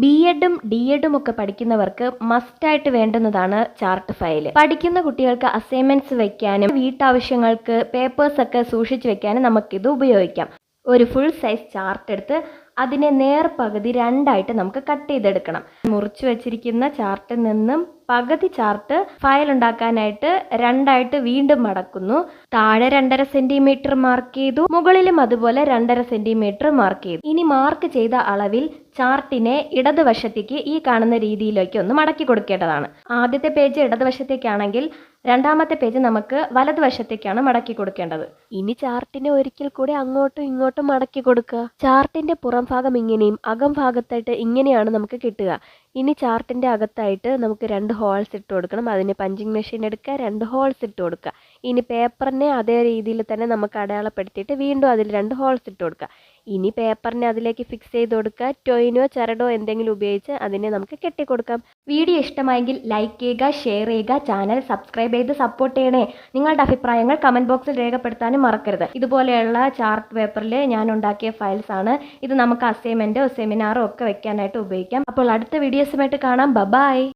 ബി.എഡും ഡി.എഡും ഒക്കെ പഠിക്കുന്നവർക്ക് മസ്റ്റായിട്ട് വേണ്ടുന്നതാണ് ചാർട്ട് ഫയൽ. പഠിക്കുന്ന കുട്ടികൾക്ക് അസൈൻമെന്റ്സ് വെക്കാനും വീട്ടാവശ്യങ്ങൾക്ക് പേപ്പേഴ്സ് ഒക്കെ സൂക്ഷിച്ചു വെക്കാനും നമുക്കിത് ഉപയോഗിക്കാം. ഒരു ഫുൾ സൈസ് ചാർട്ട് എടുത്ത് അതിനെ നേർപകുതി രണ്ടായിട്ട് നമുക്ക് കട്ട് ചെയ്തെടുക്കണം. മുറിച്ചു വെച്ചിരിക്കുന്ന ചാർട്ടിൽ നിന്നും പകുതി ചാർട്ട് ഫയൽ ഉണ്ടാക്കാനായിട്ട് രണ്ടായിട്ട് വീണ്ടും മടക്കുന്നു. താഴെ 2.5 സെന്റിമീറ്റർ മാർക്ക് ചെയ്തു, മുകളിലും അതുപോലെ 2.5 സെന്റിമീറ്റർ മാർക്ക് ചെയ്തു. ഇനി മാർക്ക് ചെയ്ത അളവിൽ ചാർട്ടിനെ ഇടതുവശത്തേക്ക് ഈ കാണുന്ന രീതിയിലേക്ക് ഒന്ന് മടക്കി കൊടുക്കേണ്ടതാണ്. ആദ്യത്തെ പേജ് ഇടതുവശത്തേക്കാണെങ്കിൽ രണ്ടാമത്തെ പേജ് നമുക്ക് വലതുവശത്തേക്കാണ് മടക്കി കൊടുക്കേണ്ടത്. ഇനി ചാർട്ടിനെ ഒരിക്കൽ കൂടി അങ്ങോട്ടും ഇങ്ങോട്ടും മടക്കി കൊടുക്കുക. ചാർട്ടിന്റെ പുറം ഭാഗം ഇങ്ങനെയും അകം ഭാഗത്തായിട്ട് ഇങ്ങനെയാണ് നമുക്ക് കിട്ടുക. ഇനി ചാർട്ടിന്റെ അകത്തായിട്ട് നമുക്ക് 2 ഹോൾസ് ഇട്ട് കൊടുക്കണം. അതിന് പഞ്ചിങ് മെഷീൻ എടുക്കുക, 2 ഹോൾസ് ഇട്ട് കൊടുക്കുക. ഇനി പേപ്പറിനെ അതേ രീതിയിൽ തന്നെ നമുക്ക് അടയാളപ്പെടുത്തിയിട്ട് വീണ്ടും അതിൽ 2 ഹോൾസ് ഇട്ട് കൊടുക്കുക. ഇനി പേപ്പറിനെ അതിലേക്ക് ഫിക്സ് ചെയ്ത് കൊടുക്കുക. ടൊയിനോ ചരടോ എന്തെങ്കിലും ഉപയോഗിച്ച് അതിനെ നമുക്ക് കെട്ടിക്കൊടുക്കാം. വീഡിയോ ഇഷ്ടമായെങ്കിൽ ലൈക്ക് ചെയ്യുക, ഷെയർ ചെയ്യുക, ചാനൽ സബ്സ്ക്രൈബ് ചെയ്ത് സപ്പോർട്ട് ചെയ്യണേ. നിങ്ങളുടെ അഭിപ്രായങ്ങൾ കമൻറ്റ് ബോക്സിൽ രേഖപ്പെടുത്താനും മറക്കരുത്. ഇതുപോലെയുള്ള ചാർട്ട് പേപ്പറിൽ ഞാൻ ഉണ്ടാക്കിയ ഫയൽസ് ആണ്. ഇത് നമുക്ക് അസൈൻമെൻറ്റോ സെമിനാറോ ഒക്കെ വെക്കാനായിട്ട് ഉപയോഗിക്കാം. അപ്പോൾ അടുത്ത വീഡിയോസുമായിട്ട് കാണാം. ബൈ.